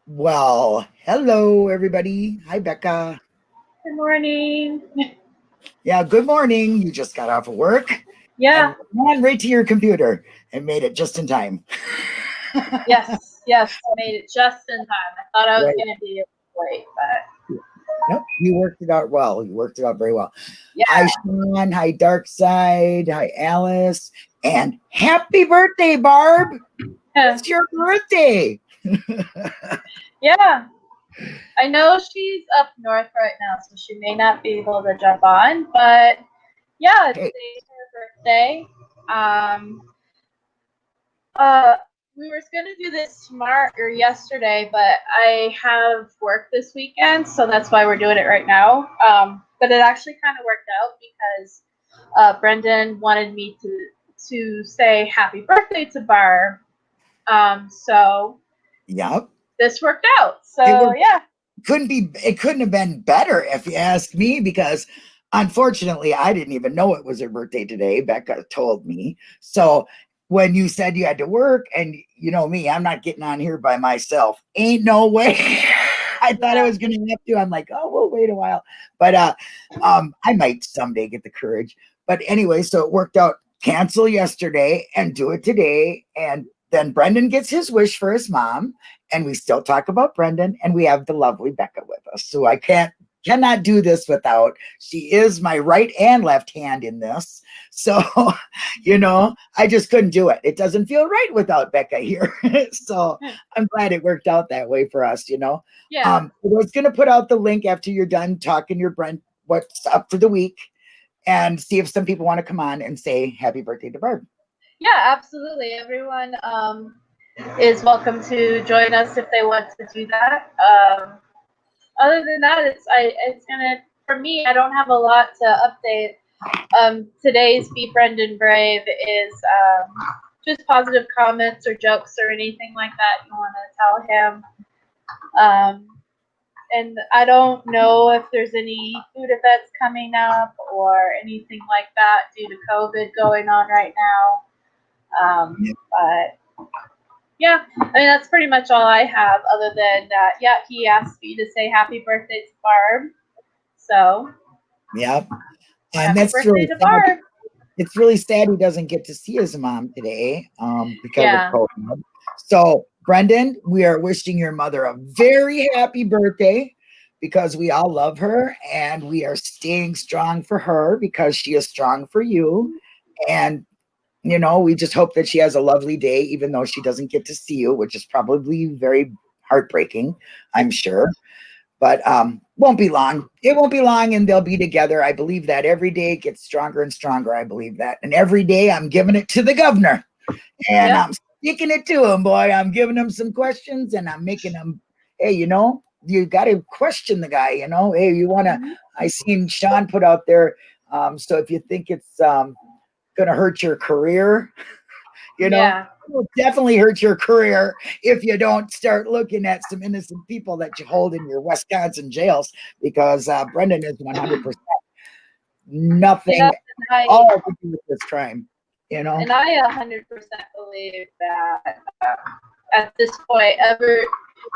Well, hello everybody. Hi Becca. Good morning. Yeah, good morning. You just got off of work Yeah. and ran right to your computer and made it just in time. Yes. Made it just in time. I thought I was Right. going to be late, but Nope, you worked it out well. You worked it out very well. yeah. Hi Sean. Hi Darkside. Hi Alice. And happy birthday, Barb. It's your birthday. Yeah. I know she's up north right now, so she may not be able to jump on, but yeah, Hey. today's her birthday. We were going to do this yesterday, but I have work this weekend, so that's why we're doing it right now. But it actually kind of worked out because Brendan wanted me to say happy birthday to Barb. So Yep. this worked out. So yeah. It couldn't have been better if you ask me, because unfortunately I didn't even know it was her birthday today. Becca told me. So when you said you had to work, and you know me, I'm not getting on here by myself. Ain't no way. I thought I was gonna have to. I'm like, oh, we'll wait a while. But I might someday get the courage. But anyway, so it worked out. Cancel yesterday and do it today. And then Brendan gets his wish for his mom, and we still talk about Brendan, and we have the lovely Becca with us. So I cannot do this without. She is my right and left hand in this. So, I just couldn't do it. It doesn't feel right without Becca here. So I'm glad it worked out that way for us, Yeah. I was going to put out the link after you're done talking your Brent, what's up for the week, and see if some people want to come on and say happy birthday to Barb. Yeah, absolutely. Everyone is welcome to join us if they want to do that. Other than that, it's gonna, for me, I don't have a lot to update. Today's Be Brendan Brave is just positive comments or jokes or anything like that you want to tell him. And I don't know if there's any food events coming up or anything like that due to COVID going on right now. But yeah, I mean, that's pretty much all I have, other than that. Yeah, he asked me to say happy birthday to Barb. So Yep. And happy that's birthday really to sad. Barb. It's really sad he doesn't get to see his mom today because Yeah. of COVID. So, Brendan, we are wishing your mother a very happy birthday, because we all love her, and we are staying strong for her because she is strong for you. And, we just hope that she has a lovely day, even though she doesn't get to see you, which is probably very heartbreaking, I'm sure. But won't be long. It won't be long, and they'll be together. I believe that every day it gets stronger and stronger. I believe that. And every day I'm giving it to the governor, and I'm sticking it to him, boy. I'm giving him some questions, and I'm making him, hey, you got to question the guy, hey, you want to, I seen Sean put out there. So if you think it's going to hurt your career, it will definitely hurt your career if you don't start looking at some innocent people that you hold in your Wisconsin jails, because Brendan is 100% nothing all to do with this crime, And I 100% believe that at this point,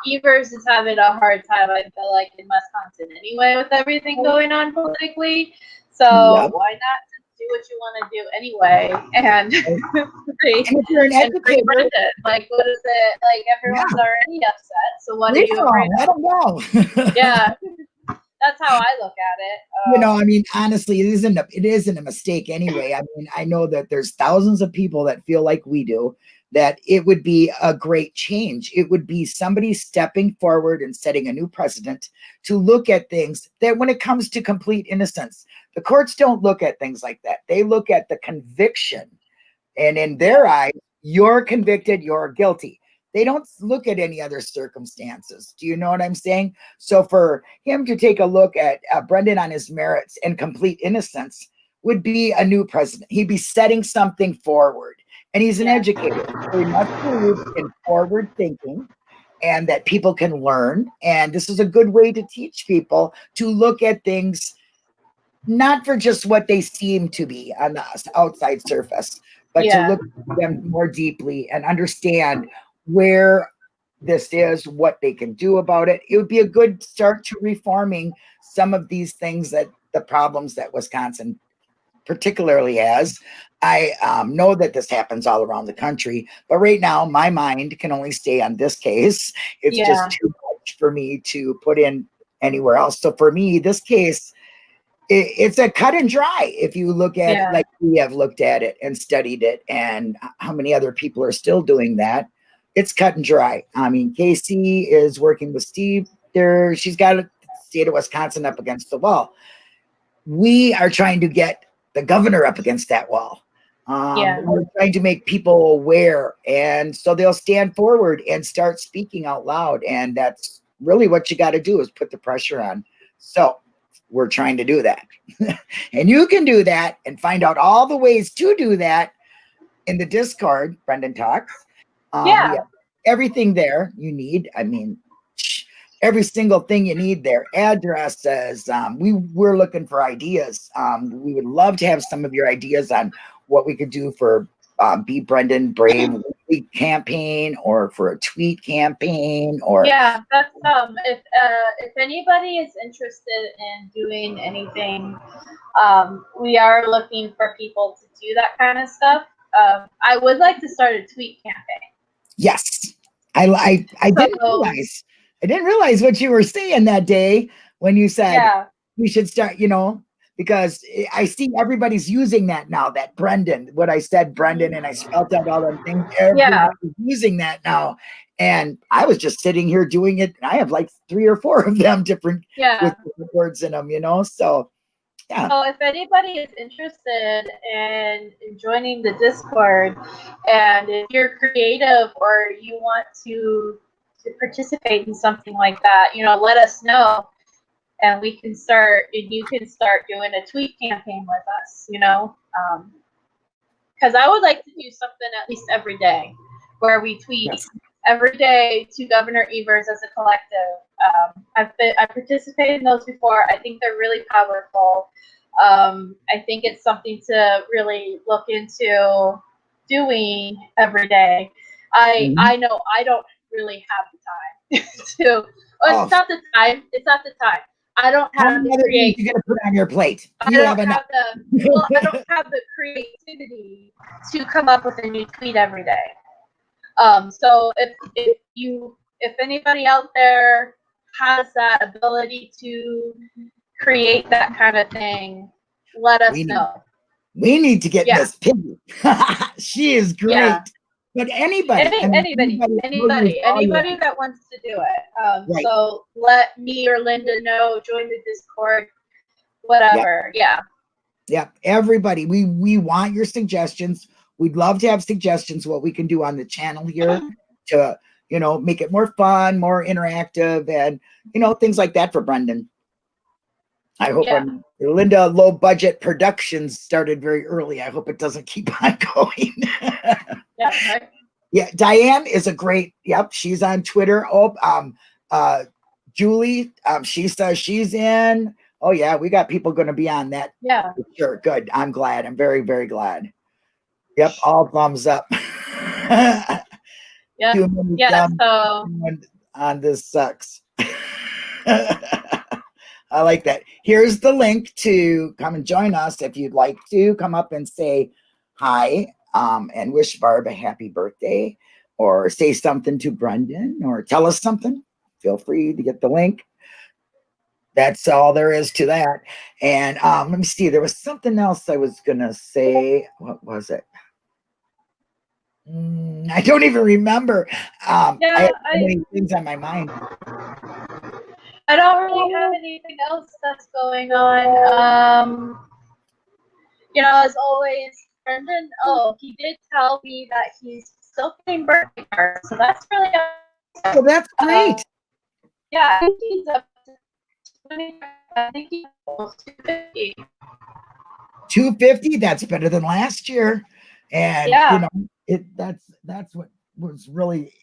Evers is having a hard time, I feel like, in Wisconsin anyway, with everything going on politically. So why not just do what you want to do anyway? And if you're an educator, like, what is it? Like, everyone's already upset. So what are you afraid of? I don't know. Yeah. That's how I look at it. I mean, honestly, it isn't a mistake anyway. I mean, I know that there's thousands of people that feel like we do, that it would be a great change. It would be somebody stepping forward and setting a new precedent to look at things that, when it comes to complete innocence, the courts don't look at things like that. They look at the conviction, and in their eyes, you're convicted, you're guilty. They don't look at any other circumstances. Do you know what I'm saying? So for him to take a look at Brendan on his merits and complete innocence would be a new precedent. He'd be setting something forward. And he's an educator. So he must believe in forward thinking, and that people can learn. And this is a good way to teach people to look at things not for just what they seem to be on the outside surface, but to look at them more deeply and understand where this is, what they can do about it. It would be a good start to reforming some of these things, that the problems that Wisconsin particularly has. I know that this happens all around the country, but right now my mind can only stay on this case. It's just too much for me to put in anywhere else. So for me, this case, it's a cut and dry. If you look at it like we have looked at it and studied it, and how many other people are still doing that, it's cut and dry. I mean, Casey is working with Steve there. She's got the state of Wisconsin up against the wall. We are trying to get the governor up against that wall. We're trying to make people aware, and so they'll stand forward and start speaking out loud. And that's really what you got to do, is put the pressure on. So we're trying to do that. And you can do that and find out all the ways to do that in the Discord, Brendan Talks. We have everything there you need. I mean, every single thing you need there. Addresses. We're looking for ideas. We would love to have some of your ideas on what we could do for Be Brendan Brave campaign, or for a tweet campaign, or that's if anybody is interested in doing anything, we are looking for people to do that kind of stuff. I would like to start a tweet campaign. Yes, I didn't realize what you were saying that day when you said we should start, because I see everybody's using that now, that Brendan, what I said, Brendan, and I spelled out all them things. Everybody's using that now. And I was just sitting here doing it. And I have like 3 or 4 of them different with different words in them, So, So if anybody is interested in joining the Discord, and if you're creative or you want to participate in something like that, let us know. And we can start, and you can start doing a tweet campaign with us, because I would like to do something at least every day, where we tweet every day to Governor Evers as a collective. I've participated in those before. I think they're really powerful. I think it's something to really look into doing every day. I know I don't really have the time to. It's not the time. It's not the time. I don't have the creativity. You're gonna put on your plate. I don't have the creativity to come up with a new tweet every day. So if anybody out there has that ability to create that kind of thing, let us know. We need to get Miss Piggy. She is great. Yeah. But anybody that wants to do it. So let me or Linda know, join the Discord, whatever. Yeah. Everybody, we want your suggestions. We'd love to have suggestions what we can do on the channel here to, make it more fun, more interactive, and, things like that for Brendan. I hope Linda Low Budget Productions started very early. I hope it doesn't keep on going. Yeah, Diane is a great, she's on Twitter. Julie, she says she's in. Oh yeah, we got people going to be on that. Yeah. Sure, good. I'm glad. I'm very, very glad. Yep, all thumbs up. So on this sucks. I like that. Here's the link to come and join us if you'd like to come up and say hi. And wish Barb a happy birthday, or say something to Brendan, or tell us something. Feel free to get the link. That's all there is to that. And let me see. There was something else I was gonna say. What was it? I don't even remember. I have so many things on my mind. I don't really have anything else that's going on. As always, Brendan, he did tell me that he's still getting birthday cards, so that's really awesome. Oh, that's great. I think he's up to 20, I think he's almost 250. 250, that's better than last year. And that's what was really,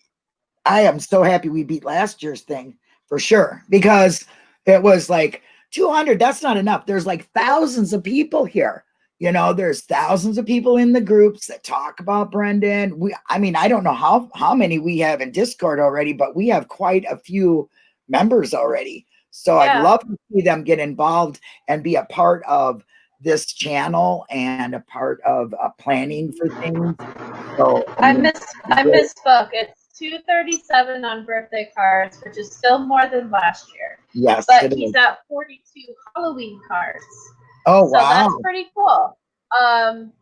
I am so happy we beat last year's thing for sure, because it was like 200, that's not enough. There's like thousands of people here. You know, there's thousands of people in the groups that talk about Brendan. I mean, I don't know how many we have in Discord already, but we have quite a few members already. So I'd love to see them get involved and be a part of this channel and a part of planning for things. So I misspoke. It's 237 on birthday cards, which is still more than last year. Yes, but he's at 42 Halloween cards. Oh, so wow. that's pretty cool.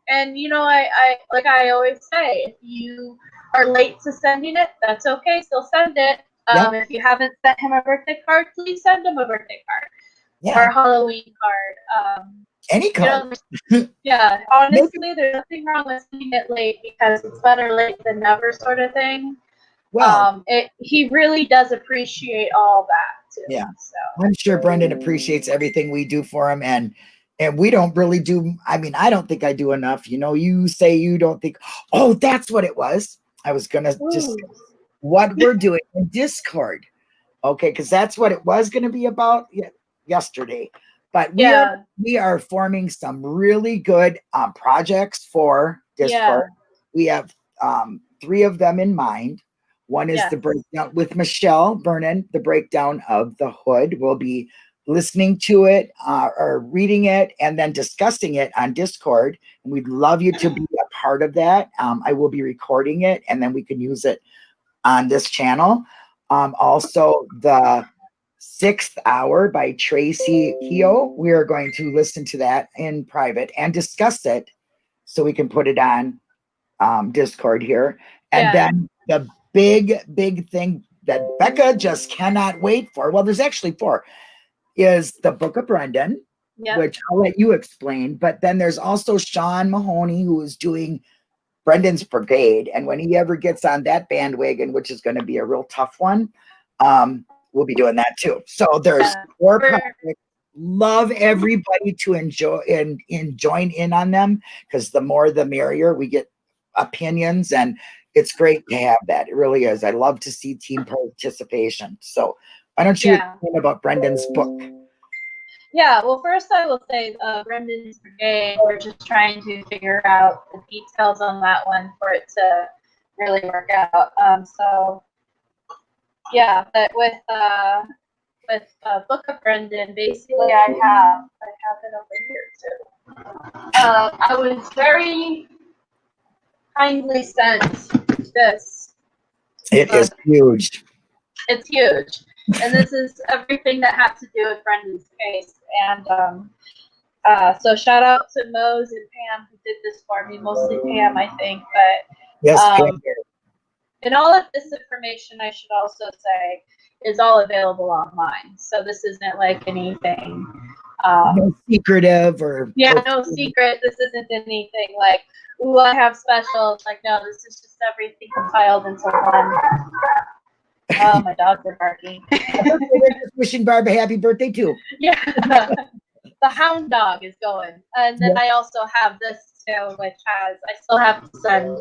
And you know, I like I always say, if you are late to sending it, that's okay. Still send it. If you haven't sent him a birthday card, please send him a birthday card or a Halloween card. Any card. You know, yeah, honestly, there's nothing wrong with sending it late because it's better late than never, sort of thing. Well, he really does appreciate all that too. Yeah, so I'm sure Brendan appreciates everything we do for him, and we don't really do. I mean, I don't think I do enough. You know, you say you don't think. Oh, that's what it was. I was gonna just what we're doing in Discord. Okay, because that's what it was going to be about yesterday. But we are forming some really good projects for Discord. We have 3 of them in mind. One is the breakdown with Michelle Vernon, the breakdown of the Hood. We'll be listening to it or reading it and then discussing it on Discord. And we'd love you to be a part of that. I will be recording it and then we can use it on this channel. Also, the 6th Hour by Tracy Keogh. We are going to listen to that in private and discuss it so we can put it on Discord here. And then the big thing that Becca just cannot wait for, well, there's actually 4, is the Book of Brendan, which I'll let you explain. But then there's also Sean Mahoney, who is doing Brendan's Brigade. And when he ever gets on that bandwagon, which is going to be a real tough one, we'll be doing that too. So there's 4 projects. Love everybody to enjoy and join in on them, because the more the merrier. We get opinions and it's great to have that. It really is. I love to see team participation. So why don't you explain about Brendan's book? Yeah, well, first I will say Brendan's Brigade, we're just trying to figure out the details on that one for it to really work out. So yeah, but with Book of Brendan, basically I have it over here too. I was very kindly sent this. It is huge. It's huge. And this is everything that had to do with Brendan's case. And so shout out to Mose and Pam who did this for me, mostly Pam, I think. But yes, Pam. And all of this information, I should also say, is all available online. So this isn't like anything no secretive or no secret. This isn't anything like, ooh, I have specials. Like, no, this is just everything compiled into one. Oh, my dogs are barking. They're just wishing Barb a happy birthday too. Yeah, the hound dog is going, and then I also have this too, which has. I still have to send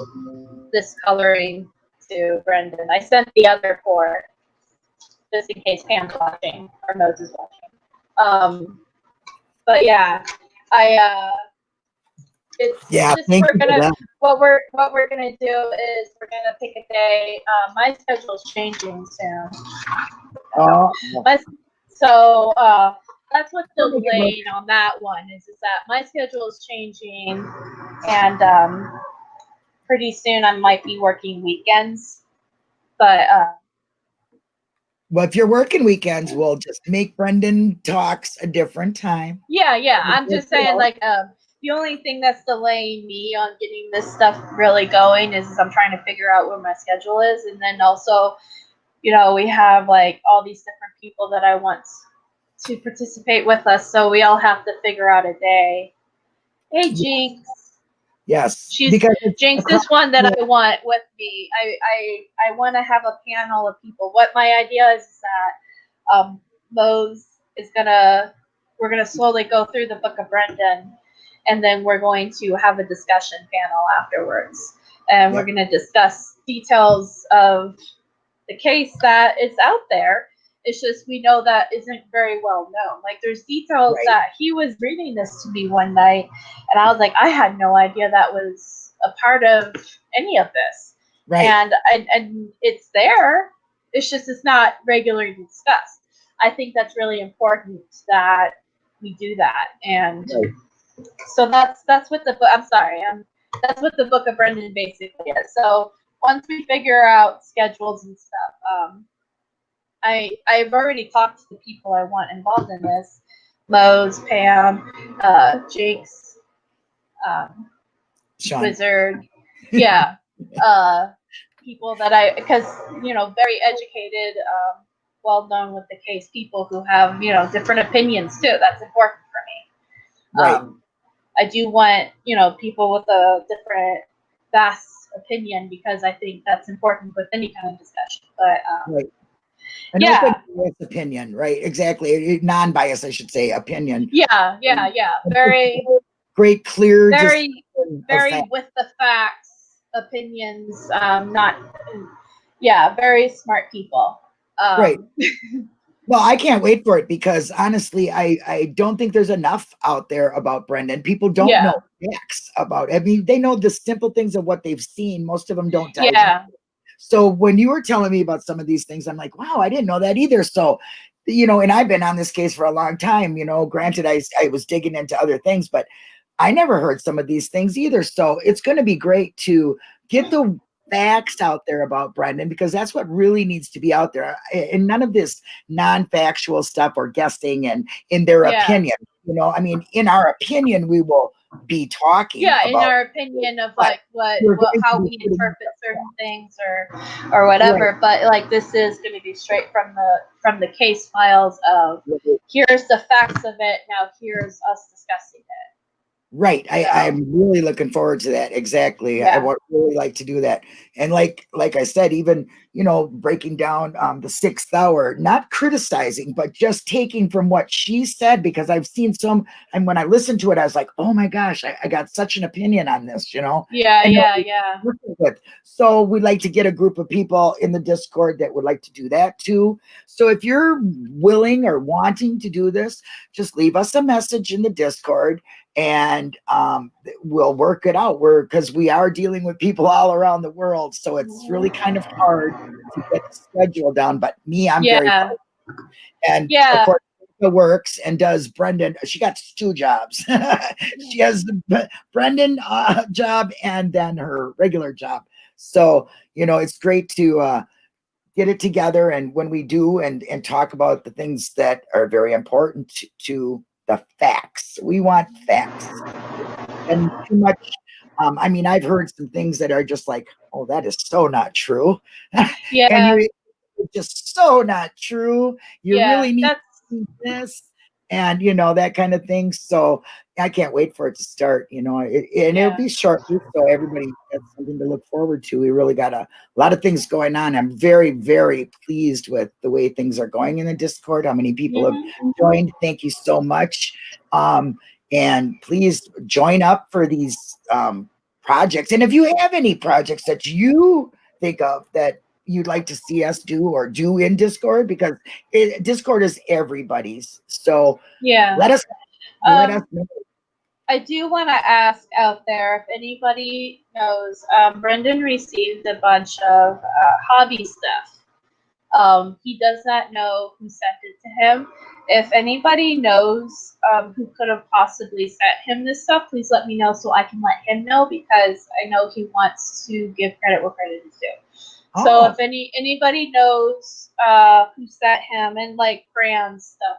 this coloring to Brendan. I sent the other 4 just in case Pam's watching or Moses is watching. But yeah, it's just what we're gonna do is we're gonna pick a day. My schedule's changing soon. So that's what's delaying on that one is that my schedule is changing, and pretty soon I might be working weekends. But well, if you're working weekends, we'll just make Brendan talks a different time. Yeah. I'm just saying, like, the only thing that's delaying me on getting this stuff really going is I'm trying to figure out where my schedule is. And then also, you know, we have like all these different people that I want to participate with us. So we all have to figure out a day. Hey, Jinx. Yes. Jinx is one that I want with me. I want to have a panel of people. What my idea is that Mose is we're gonna slowly go through the Book of Brendan, and then we're going to have a discussion panel afterwards. And we're going to discuss details of the case that is out there It's just we know that isn't very well known. Like there's details Right. that he was reading this to me one night, and I was like, I had no idea that was a part of any of this. Right. And it's there. It's just it's not regularly discussed. I think that's really important that we do that. And Right. so that's what the book. That's what the Book of Brendan basically is. So once we figure out schedules and stuff, I've already talked to the people I want involved in this: Mose, Pam, Jake's, Sean. Wizard, yeah, people that because very educated, well known with the case, people who have different opinions too. That's important for me. Right. I do want people with a different, vast opinion because I think that's important with any kind of discussion. But right. An yeah, open opinion, right? Exactly, non-biased, I should say, opinion. Yeah. Very great, clear, very just with the facts, opinions. Not very smart people. Right. Well, I can't wait for it because honestly, I don't think there's enough out there about Brendan. People don't know facts about it. I mean, they know the simple things of what they've seen. Most of them don't dive into. So when you were telling me about some of these things, I'm like, wow, I didn't know that either. So, and I've been on this case for a long time, granted I was digging into other things, but I never heard some of these things either. So it's going to be great to get the facts out there about Brendan, because that's what really needs to be out there, and none of this non-factual stuff or guessing and in their opinion. I mean, in our opinion, we will be talking about, in our opinion of like what how we interpret certain things or whatever. Right. But like this is going to be straight from the case files of here's the facts of it. Now here's us discussing it. Right. I'm really looking forward to that. Exactly. I would really like to do that. And like I said, even, breaking down the 6th hour, not criticizing, but just taking from what she said, because I've seen some, and when I listened to it, I was like, oh my gosh, I got such an opinion on this, Yeah. So we'd like to get a group of people in the Discord that would like to do that too. So if you're willing or wanting to do this, just leave us a message in the Discord, and we'll work it out. Because we are dealing with people all around the world, so it's really kind of hard to get the schedule down. But I'm very fun. And of course, it works and does Brendan. She got 2 jobs. She has the Brendan job and then her regular job. So it's great to get it together, and when we do and talk about the things that are very important to the facts. We want facts. And too much. I mean, I've heard some things that are just like, oh, that is so not true. Yeah. And it's just so not true. You really need to see this, and that kind of thing. So I can't wait for it to start, and it'll be short, so everybody has something to look forward to. We really got a lot of things going on. I'm very, very pleased with the way things are going in the Discord, how many people have joined. Thank you so much. And please join up for these projects. And if you have any projects that you think of that you'd like to see us do or do in Discord, because Discord is everybody's. So let us know. I do want to ask out there if anybody knows. Brendan received a bunch of hobby stuff. He does not know who sent it to him. If anybody knows who could have possibly sent him this stuff, please let me know so I can let him know, because I know he wants to give credit where credit is due. So if anybody knows who sent him, and like brand stuff,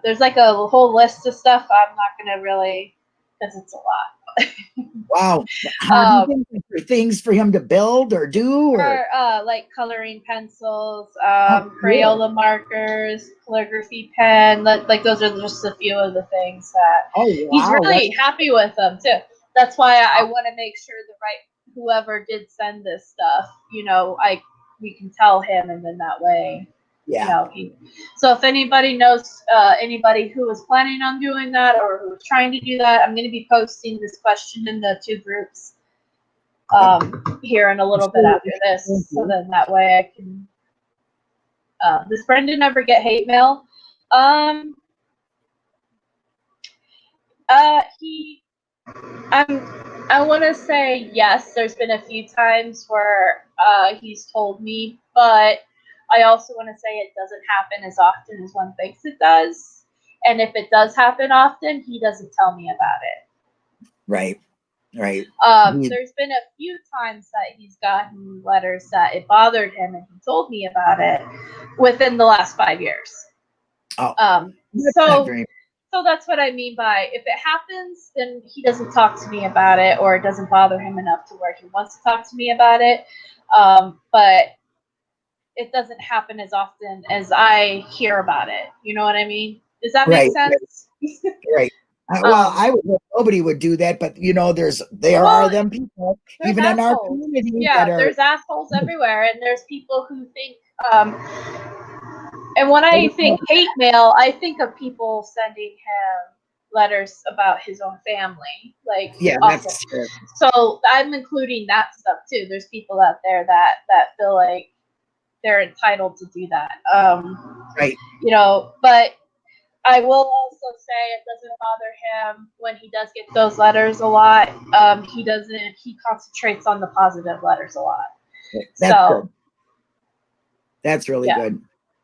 there's like a whole list of stuff. I'm not gonna really, because it's a lot. Wow. Things for him to build or do, or like coloring pencils, Crayola markers, calligraphy pen. Like those are just a few of the things that he's really happy with them too. That's why I want to make sure whoever did send this stuff, we can tell him, and then that way, so if anybody knows anybody who is planning on doing that or who is trying to do that, I'm going to be posting this question in the 2 groups here in a little bit after this, so then that way I can Does Brendan ever get hate mail? I want to say yes. There's been a few times where he's told me, but I also want to say it doesn't happen as often as one thinks it does. And if it does happen often, he doesn't tell me about it. Right. There's been a few times that he's gotten letters that it bothered him, and he told me about it within the last 5 years. Oh, so that's what I mean by if it happens, then he doesn't talk to me about it, or it doesn't bother him enough to where he wants to talk to me about it. But it doesn't happen as often as I hear about it. You know what I mean? Does that make sense? Right. Well, I would hope nobody would do that, but there are them people, even assholes in our community. Yeah, there's assholes everywhere, and there's people who think. And when I think hate mail, I think of people sending him letters about his own family, like that's true. So I'm including that stuff too. There's people out there that feel like they're entitled to do that. Right. You know, but I will also say it doesn't bother him when he does get those letters a lot. He concentrates on the positive letters a lot. That's good. That's really good.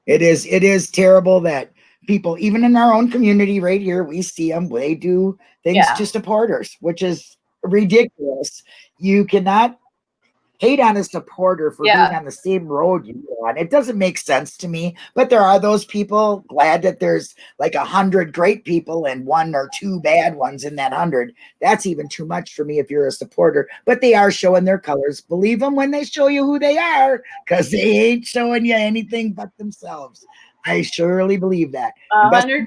It is terrible that people, even in our own community right here, we see them, they do things to supporters, which is ridiculous. You cannot hate on a supporter for being on the same road you're on. It doesn't make sense to me, but there are those people. Glad that there's like 100 great people and 1 or 2 bad ones in that 100. That's even too much for me if you're a supporter, but they are showing their colors. Believe them when they show you who they are, because they ain't showing you anything but themselves. I surely believe that. 100%.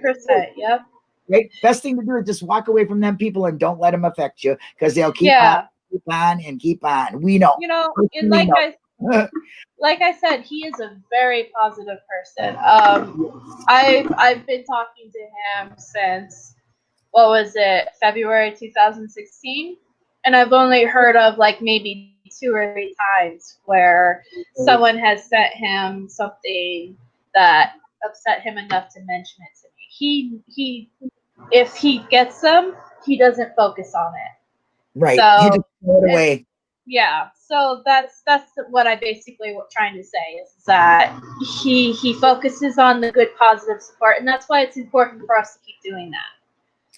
Yep. Right. Best thing to do is just walk away from them people and don't let them affect you, because they'll keep on and keep on. We know. You know, and like I said, he is a very positive person. I've been talking to him since February 2016, and I've only heard of like maybe 2 or 3 times where someone has sent him something that upset him enough to mention it to me. He if he gets them, he doesn't focus on it. Right. So, you just throw it away. Yeah. So that's what I basically was trying to say is that he focuses on the good positive support, and that's why it's important for us to keep doing that.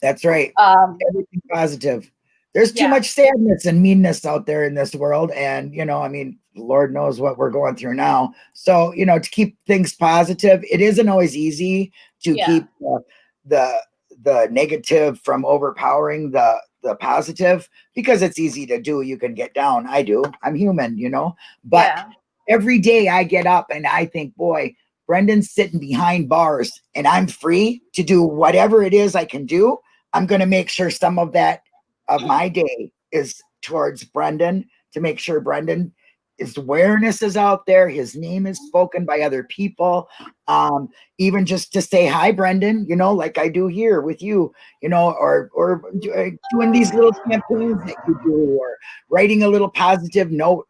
That's right. Everything positive. There's too much sadness and meanness out there in this world, and I mean, Lord knows what we're going through now. So to keep things positive, it isn't always easy to keep the negative from overpowering the positive, because it's easy to do. You can get down. I do. I'm human, but every day I get up and I think, boy, Brendan's sitting behind bars and I'm free to do whatever it is I can do. I'm going to make sure some of that of my day is towards Brendan, to make sure Brendan, his awareness is out there, his name is spoken by other people, even just to say hi, Brendan, like I do here with you, or doing these little campaigns that you do, or writing a little positive note,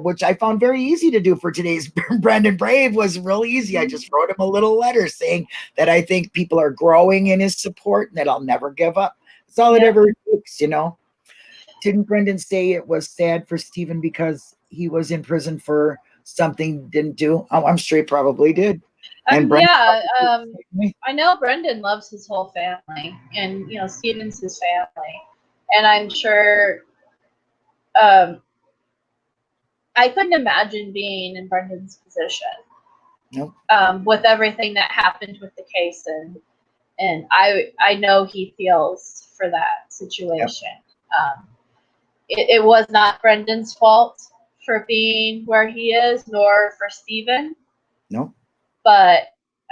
which I found very easy to do for today's Brendan Brave. Was real easy. I just wrote him a little letter saying that I think people are growing in his support and that I'll never give up. That's all it ever takes, Didn't Brendan say it was sad for Stephen because he was in prison for something he didn't do? Oh, I'm sure he probably did. I know Brendan loves his whole family, and Stephen's his family, and I'm sure. I couldn't imagine being in Brendan's position. Nope. With everything that happened with the case, and I know he feels for that situation. Yep. It was not Brendan's fault for being where he is, nor for Stephen. No. But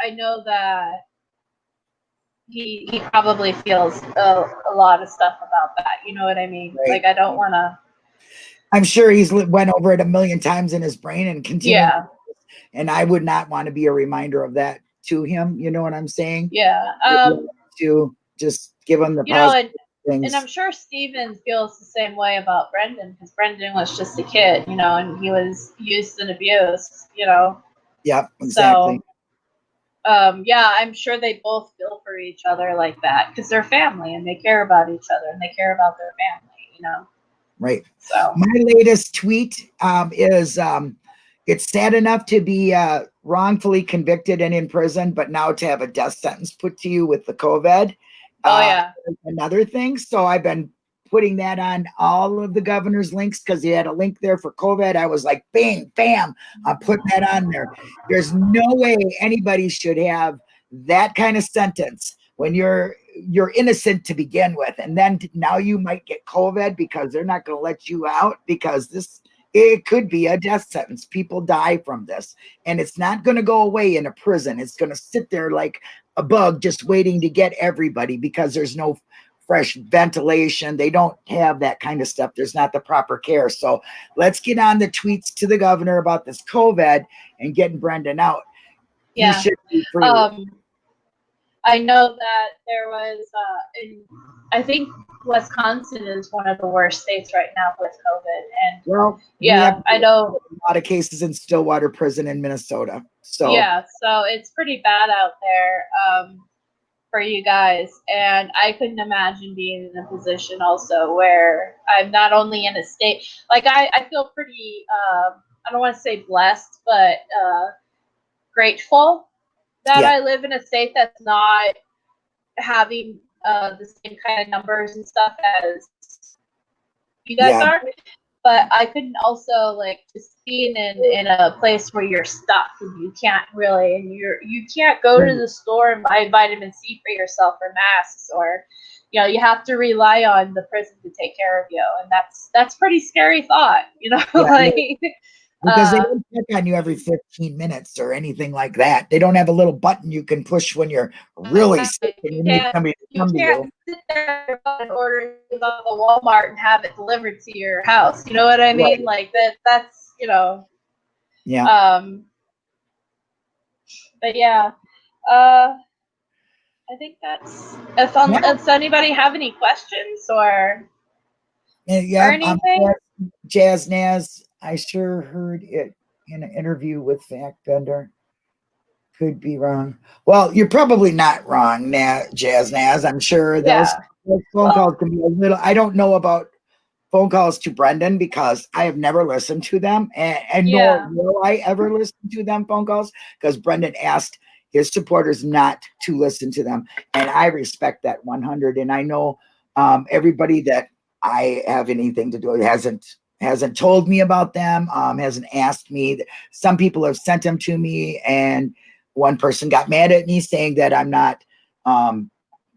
I know that he probably feels a lot of stuff about that. You know what I mean? Right. Like, I don't want to. I'm sure he's went over it 1,000,000 times in his brain and continue. Yeah. And I would not want to be a reminder of that to him. You know what I'm saying? Yeah. To just give him the positive things. And I'm sure Stephen feels the same way about Brendan, because Brendan was just a kid, and he was used and abused, Yeah, exactly. yeah, I'm sure they both feel for each other like that because they're family and they care about each other and they care about their family, you know. Right. So My latest tweet is it's sad enough to be wrongfully convicted and in prison, but now to have a death sentence put to you with the COVID. oh yeah. Another thing. So I've been putting that on all of the governor's links because he had a link there for COVID. I was like, bang, bam, I'm putting that on there. There's no way anybody should have that kind of sentence when you're innocent to begin with, and then now you might get COVID because they're not going to let you out because it could be a death sentence. People die from this, and it's not going to go away in a prison. It's going to sit there like a bug just waiting to get everybody because there's no fresh ventilation. They don't have that kind of stuff. There's not the proper care. So let's get on the tweets to the governor about this COVID and getting Brendan out. Yeah. He should be free. I know that there was, I think Wisconsin is one of the worst states right now with COVID. And well, yeah, I know a lot of cases in Stillwater Prison in Minnesota. So yeah, so it's pretty bad out there for you guys. And I couldn't imagine being in a position also where I'm not only in a state, like I feel pretty, I don't want to say blessed, but grateful that I live in a state that's not having the same kind of numbers and stuff as you guys are. But I couldn't also like just being in a place where you're stuck and you can't really, and you can't go to the store and buy vitamin C for yourself or masks, or you know, you have to rely on the prison to take care of you, and that's pretty scary thought, you know. Like because they don't check on you every 15 minutes or anything like that. They don't have a little button you can push when you're really sick and you need somebody to come to you. You can't sit there and order it off of Walmart and have it delivered to your house. You know what I mean? Right. Like that's, you know. Yeah. But yeah. I think that's if anybody have any questions or anything. Jazz Naz, I sure heard it in an interview with Fact Bender. Could be wrong. Well, you're probably not wrong, Jazz Naz. I'm sure those phone calls can be a little. I don't know about phone calls to Brendan because I have never listened to them, and nor will I ever listen to them phone calls because Brendan asked his supporters not to listen to them, and I respect that 100. And I know everybody that I have anything to do with hasn't told me about them, hasn't asked me. Some people have sent them to me, and one person got mad at me saying that I'm not,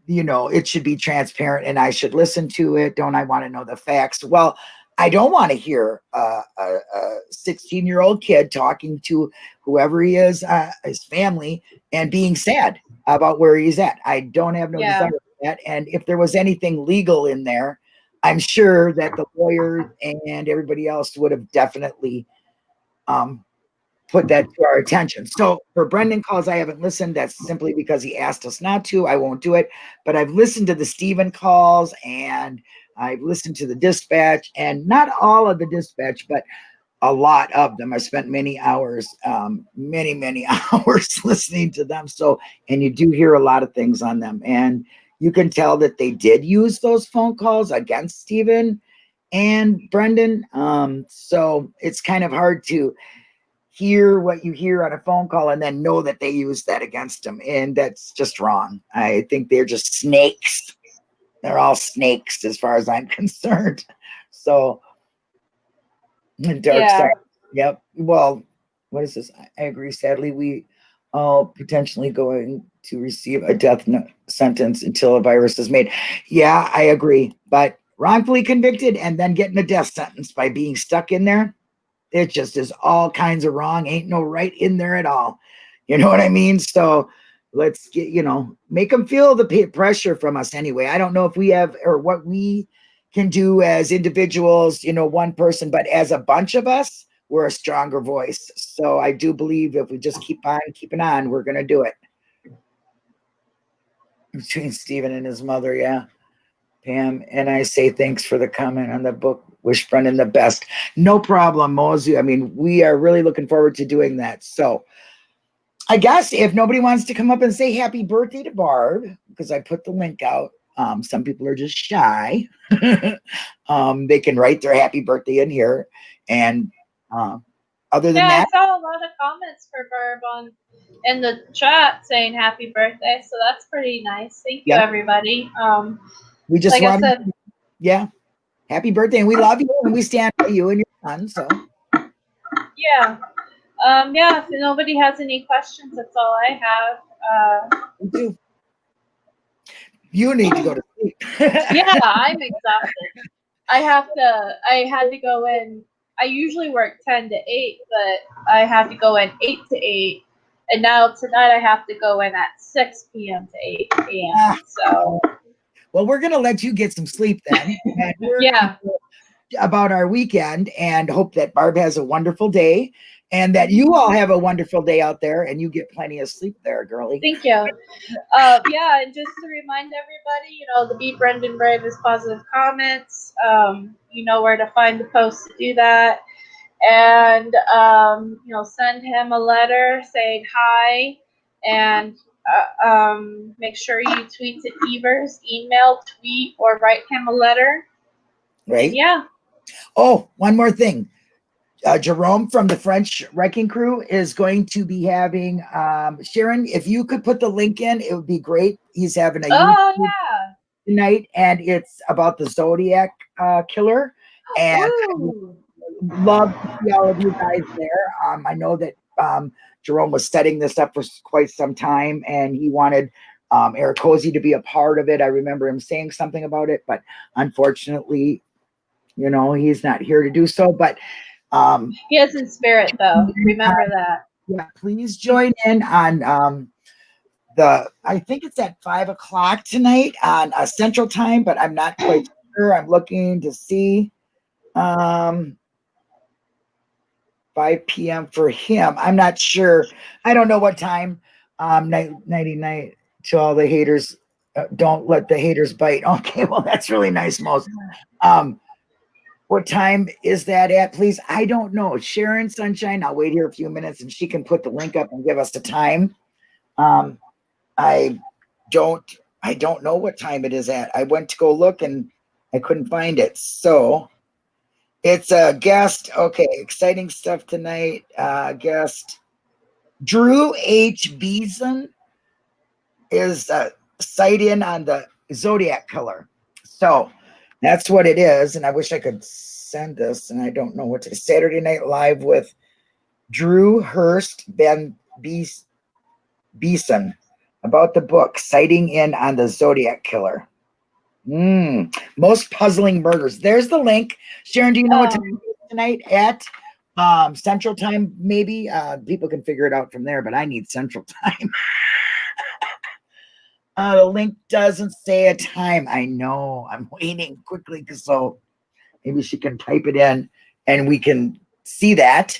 you know, it should be transparent and I should listen to it. Don't I want to know the facts? Well, I don't want to hear a 16-year-old kid talking to whoever he is, his family, and being sad about where he's at. I don't have no desire for that. And if there was anything legal in there, I'm sure that the lawyers and everybody else would have definitely put that to our attention. So for Brendan calls, I haven't listened. That's simply because he asked us not to. I won't do it. But I've listened to the Stephen calls and I've listened to the dispatch, and not all of the dispatch, but a lot of them. I spent many hours, many hours listening to them. So, and you do hear a lot of things on them. And you can tell that they did use those phone calls against Stephen and Brendan. So it's kind of hard to hear what you hear on a phone call and then know that they used that against him. And that's just wrong. I think they're just snakes. They're all snakes as far as I'm concerned. So, dark side. Yep. Well, what is this? I agree. Sadly, we all potentially going to receive a death sentence until a virus is made. Yeah, I agree. But wrongfully convicted and then getting a death sentence by being stuck in there, it just is all kinds of wrong. Ain't no right in there at all. You know what I mean? So let's get, you know, make them feel the pressure from us anyway. I don't know if we have or what we can do as individuals, you know, one person, but as a bunch of us, we're a stronger voice. So I do believe if we just keep on keeping on, we're going to do it. Between Stephen and his mother, yeah. Pam, and I say thanks for the comment on the book. Wish Brendan the best. No problem, Mozu. I mean, we are really looking forward to doing that. So I guess if nobody wants to come up and say happy birthday to Barb, because I put the link out, some people are just shy. They can write their happy birthday in here. And other than that, I saw a lot of comments for Barb in the chat saying happy birthday, so that's pretty nice. Thank you, everybody. we just like I said, happy birthday, and we love you, and we stand by you and your son. So yeah. If nobody has any questions, that's all I have. me too. You need to go to sleep. Yeah, I'm exhausted. I had to go in. I usually work 10 to 8, but I had to go in 8 to 8. And now tonight I have to go in at 6 p.m. to 8 a.m. So, well, we're going to let you get some sleep then. And yeah. About our weekend, and hope that Barb has a wonderful day and that you all have a wonderful day out there and you get plenty of sleep there, girlie. Thank you. And just to remind everybody, the Be Brendan Brave is positive comments. You know where to find the post to do that. And, send him a letter saying hi, and make sure you tweet to Evers, email, tweet, or write him a letter. Right. And yeah. Oh, one more thing. Jerome from the French Wrecking Crew is going to be having, Sharon, if you could put the link in, it would be great. He's having a tonight, and it's about the Zodiac killer. And love to see all of you guys there. I know that Jerome was setting this up for quite some time, and he wanted Eric Cozy to be a part of it. I remember him saying something about it, but unfortunately, he's not here to do so. But he is in spirit, though. Remember that. Yeah, please join in on I think it's at 5 o'clock tonight on Central Time, but I'm not quite sure. I'm looking to see 5 p.m. for him. I'm not sure. I don't know what time. Nighty night to all the haters. Don't let the haters bite. Okay, well, that's really nice, Most. What time is that at, please? I don't know. Sharon Sunshine, I'll wait here a few minutes and she can put the link up and give us the time. I don't know what time it is at. I went to go look and I couldn't find it. So it's a guest. Okay, exciting stuff tonight. Guest Drew H. Beeson is sight in on the Zodiac killer. So that's what it is. And I wish I could send this, and I don't know what to. Saturday Night Live with Drew Hurst Beeson about the book Sighting In on the Zodiac Killer. Most puzzling murders. There's the link. Sharon, do you know what time it is tonight at Central Time? Maybe people can figure it out from there, but I need Central Time. The link doesn't say a time. I know. I'm waiting quickly so maybe she can type it in and we can see that.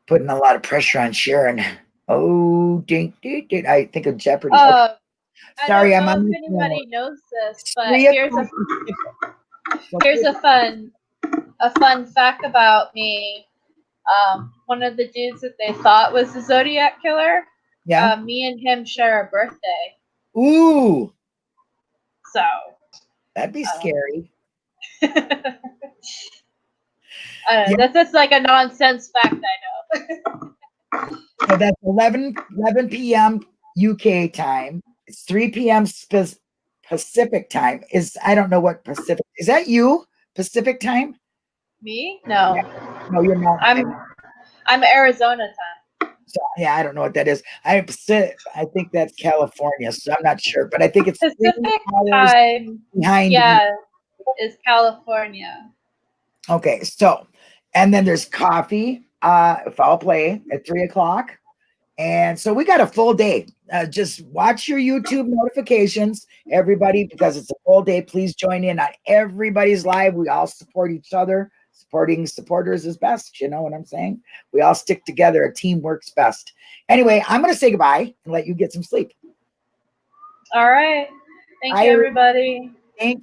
Putting a lot of pressure on Sharon. Oh, ding. I think of Jeopardy. Okay. Sorry, I don't know if anybody knows this, but here's a fun fact about me. One of the dudes that they thought was the Zodiac killer. Yeah. Me and him share a birthday. Ooh. So that'd be scary. That's just like a nonsense fact, I know. So that's 11 p.m. UK time. It's 3 p.m. Pacific time. I don't know what Pacific is. That you Pacific time? Me? No. Yeah. No, you're not. I'm Arizona time. So yeah, I don't know what that is. I think that's California, so I'm not sure, but I think it's Pacific time behind. Yeah, is California. Okay, so and then there's coffee, foul play at 3 o'clock. And so we got a full day. Just watch your YouTube notifications, everybody, because it's a full day. Please join in on everybody's live. We all support each other. Supporting supporters is best. You know what I'm saying? We all stick together. A team works best. Anyway, I'm going to say goodbye and let you get some sleep. All right. Thank you, everybody. Thank you.